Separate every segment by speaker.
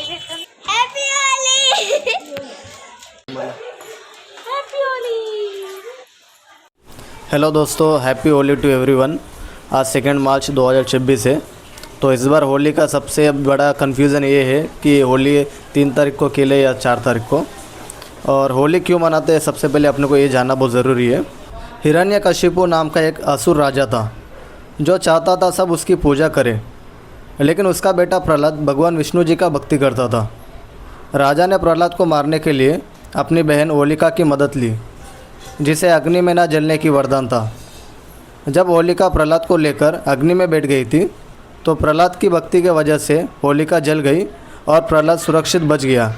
Speaker 1: Happy Holi. Happy Holi.
Speaker 2: Hello दोस्तों, happy Holi to everyone. आज 2 मार्च 2026 है। तो इस बार होली का सबसे बड़ा कन्फ्यूज़न ये है कि होली 3 तारीख को खेले या 4 तारीख को। और होली क्यों मनाते हैं, सबसे पहले अपने को ये जानना बहुत ज़रूरी है। हिरण्यकशिपु नाम का एक असुर राजा था जो चाहता था सब उसकी पूजा करें, लेकिन उसका बेटा प्रहलाद भगवान विष्णु जी का भक्ति करता था। राजा ने प्रहलाद को मारने के लिए अपनी बहन होलिका की मदद ली, जिसे अग्नि में न जलने की वरदान था। जब होलिका प्रहलाद को लेकर अग्नि में बैठ गई थी तो प्रहलाद की भक्ति के वजह से होलिका जल गई और प्रहलाद सुरक्षित बच गया।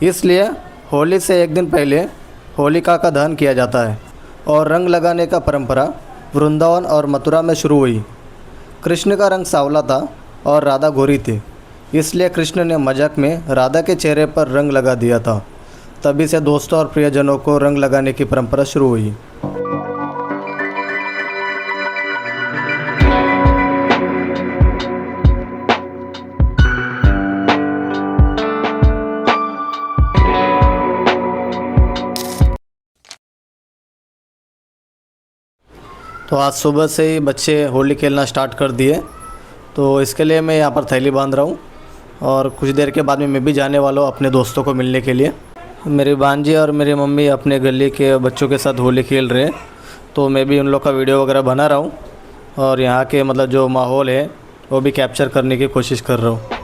Speaker 2: इसलिए होली से एक दिन पहले होलिका का दहन किया जाता है और रंग लगाने का परंपरा वृंदावन और मथुरा में शुरू हुई। कृष्ण का रंग सांवला था और राधा गोरी थी, इसलिए कृष्ण ने मजाक में राधा के चेहरे पर रंग लगा दिया था। तभी से दोस्तों और प्रियजनों को रंग लगाने की परंपरा शुरू हुई। तो आज सुबह से ही बच्चे होली खेलना स्टार्ट कर दिए। तो इसके लिए मैं यहाँ पर थैली बांध रहा हूँ और कुछ देर के बाद में मैं भी जाने वाला हूँ अपने दोस्तों को मिलने के लिए। मेरी भांजी और मेरी मम्मी अपने गली के बच्चों के साथ होली खेल रहे हैं, तो मैं भी उन लोग का वीडियो वगैरह बना रहा हूँ और यहाँ के मतलब जो माहौल है वो भी कैप्चर करने की कोशिश कर रहा हूँ।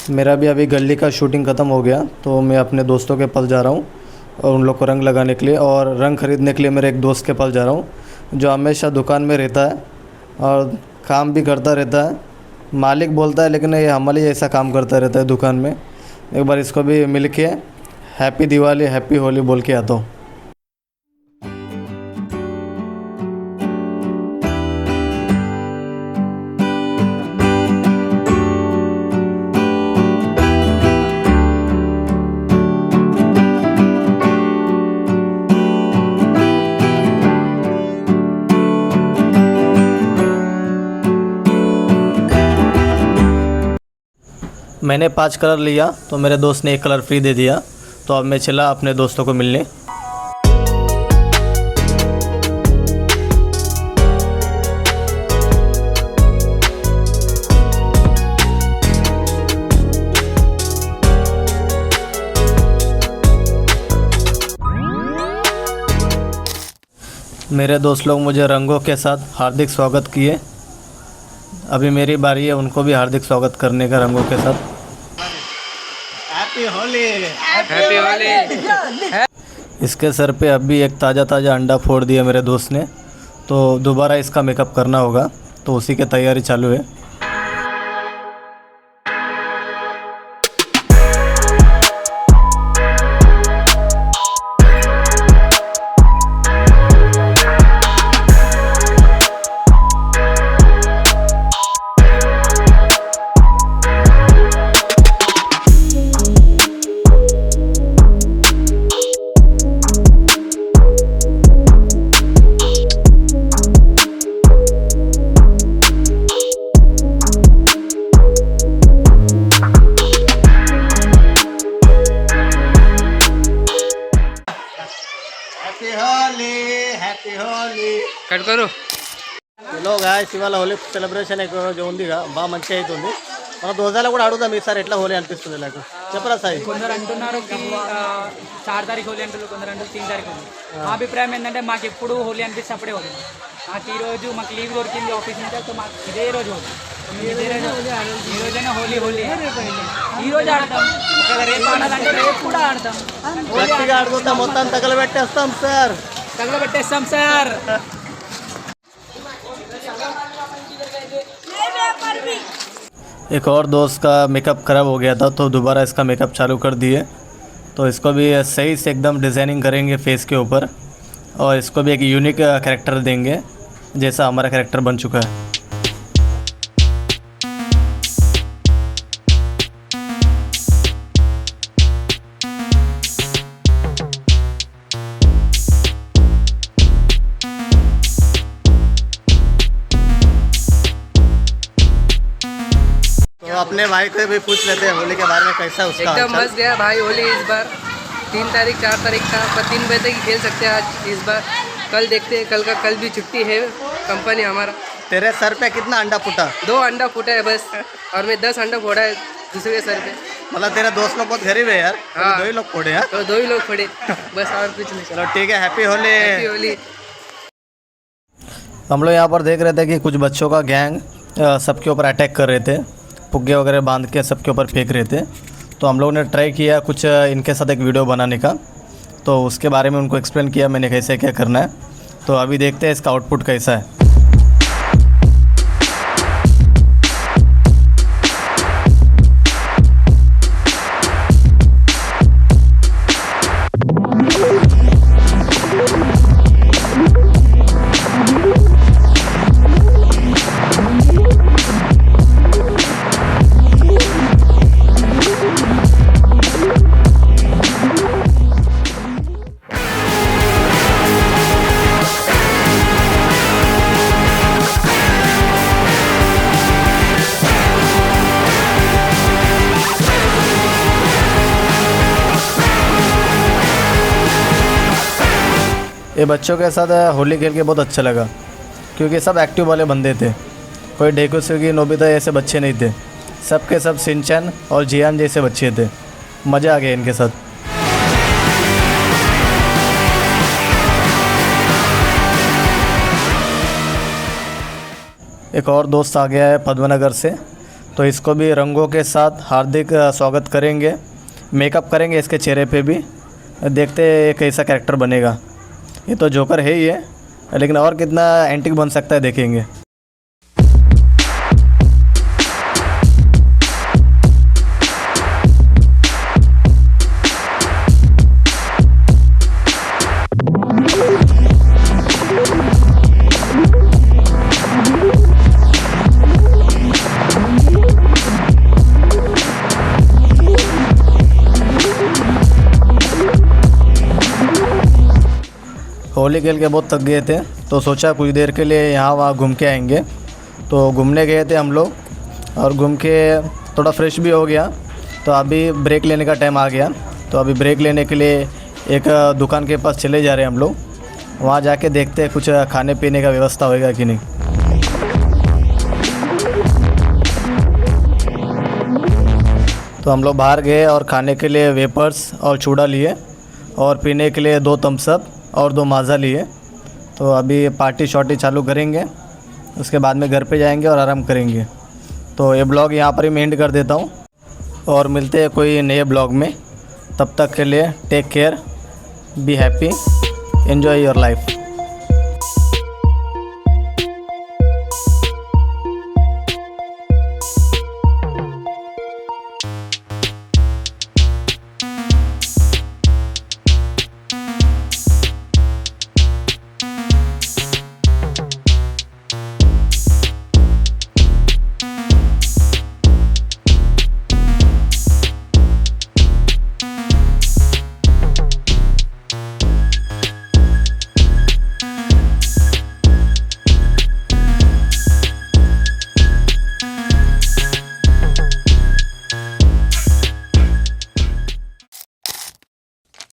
Speaker 2: मेरा भी अभी गली का शूटिंग ख़त्म हो गया, तो मैं अपने दोस्तों के पास जा रहा हूँ और उन लोग को रंग लगाने के लिए और रंग ख़रीदने के लिए मेरे एक दोस्त के पास जा रहा हूँ जो हमेशा दुकान में रहता है और काम भी करता रहता है। मालिक बोलता है लेकिन ये हमारे ऐसा काम करता रहता है दुकान में। एक बार इसको भी मिल के हैप्पी दिवाली हैप्पी होली बोल के आता हूँ। मैंने 5 कलर लिया तो मेरे दोस्त ने 1 कलर फ्री दे दिया। तो अब मैं चला अपने दोस्तों को मिलने। मेरे दोस्त लोग मुझे रंगों के साथ हार्दिक स्वागत किए। अभी मेरी बारी है उनको भी हार्दिक स्वागत करने का रंगों के साथ। Happy Holi, happy Holi. इसके सर पे अभी एक ताज़ा अंडा फोड़ दिया मेरे दोस्त ने, तो दोबारा इसका मेकअप करना होगा, तो उसी की तैयारी चालू है। హ్యాపీ హోలీ కట్ కరు హలో గాయ్స్, ఇవాళ హోలీ సెలబ్రేషన్ ఎక్కువ ఉందిగా, బాగా మంచిగా అవుతుంది. మన దోజాలో కూడా అడుగుదాం ఈసారి ఎట్లా హోలీ అనిపిస్తుంది నాకు, చెప్పరా సాయి?
Speaker 3: కొందరు అంటున్నారు 4 తారీఖు హోలీ అంటారు, కొందరు అంటారు 3 తారీఖు హోలీ. మా అభిప్రాయం ఏంటంటే మాకు ఎప్పుడు హోలీ అనిపిస్తే అప్పుడే హోలీ. నాకు ఈరోజు మాకు లీవ్ దొరికింది ఆఫీస్ నుంచి, సో మాకు ఇదే రోజు హోలీ. ఈ రోజైనా హోలీ ఈ రోజు ఆడతాం. ఒకవేళ రేపు ఆడాలంటే రేపు కూడా ఆడతాం.
Speaker 2: గట్టిగా ఆడుకుంటాం, మొత్తం తగలబెట్టేస్తాం సార్.
Speaker 3: తగలబెట్టేస్తాం సార్.
Speaker 2: एक और दोस्त का मेकअप ख़राब हो गया था तो दोबारा इसका मेकअप चालू कर दिए. तो इसको भी सही से एकदम डिज़ाइनिंग करेंगे फेस के ऊपर और इसको भी एक यूनिक कैरेक्टर देंगे जैसा हमारा कैरेक्टर बन चुका है. तो अपने भाई को भी पूछ लेते हैं होली के बारे में कैसा उसका
Speaker 4: एकदम
Speaker 2: हालचाल?
Speaker 4: मस्त गया भाई होली इस बार. 3 तारीख 4 तारीख था पर 3 बजे तक ही खेल सकते हैं आज इस बार. कल देखते हैं, कल भी छुट्टी है कंपनी हमारा.
Speaker 2: तेरे सर पे कितना अंडा फूटा?
Speaker 4: 2 अंडा फूटा है बस और मैं 10 अंडा फोड़ा है दूसरे के सर पे.
Speaker 2: मतलब तेरा दोस्त लोग बहुत गरीब है यार.
Speaker 4: हाँ.
Speaker 2: 2 ही लोग फोड़े हैं.
Speaker 4: तो 2 ही लोग फोड़े बस और कुछ नहीं.
Speaker 2: चलो ठीक है, हैप्पी होली.
Speaker 4: हैप्पी होली.
Speaker 2: हम लोग यहाँ पर देख रहे थे कि कुछ बच्चों का गैंग सबके ऊपर अटैक कर रहे थे, फुग्गे वगैरह बांध के सबके ऊपर फेंक रहे थे. तो हम लोगों ने ट्राई किया कुछ इनके साथ एक वीडियो बनाने का. तो उसके बारे में उनको एक्सप्लेन किया मैंने कैसे क्या करना है. तो अभी देखते हैं इसका आउटपुट कैसा है. ये बच्चों के साथ होली खेल के बहुत अच्छा लगा क्योंकि सब एक्टिव वाले बंदे थे. कोई डेको सुगी नोबिता ऐसे बच्चे नहीं थे. सब के सब सिंचन और जियान जैसे बच्चे थे. मज़ा आ गया इनके साथ. एक और दोस्त आ गया है पद्मनगर से. तो इसको भी रंगों के साथ हार्दिक स्वागत करेंगे. मेकअप करेंगे इसके चेहरे पे भी. देखते हैं कैसा कैरेक्टर बनेगा. ये तो जोकर है ही है लेकिन और कितना एंटिक बन सकता है देखेंगे. होली खेल के बहुत थक गए थे तो सोचा कुछ देर के लिए यहाँ वहाँ घूम के आएंगे. तो घूमने गए थे हम लोग और घूम के थोड़ा फ्रेश भी हो गया. तो अभी ब्रेक लेने का टाइम आ गया. तो अभी ब्रेक लेने के लिए एक दुकान के पास चले जा रहे हैं हम लोग. वहाँ जाके देखते हैं कुछ खाने पीने का व्यवस्था होएगा कि नहीं. तो हम लोग बाहर गए और खाने के लिए वेपर्स और चूड़ा लिए और पीने के लिए 2 थम्स अप और 2 माज़ा लिए. तो अभी पार्टी शॉर्टी चालू करेंगे. उसके बाद में घर पे जाएंगे और आराम करेंगे. तो ये ब्लॉग यहाँ पर ही मैं एंड कर देता हूँ और मिलते हैं कोई नए ब्लॉग में. तब तक के लिए take care, be happy, enjoy your life.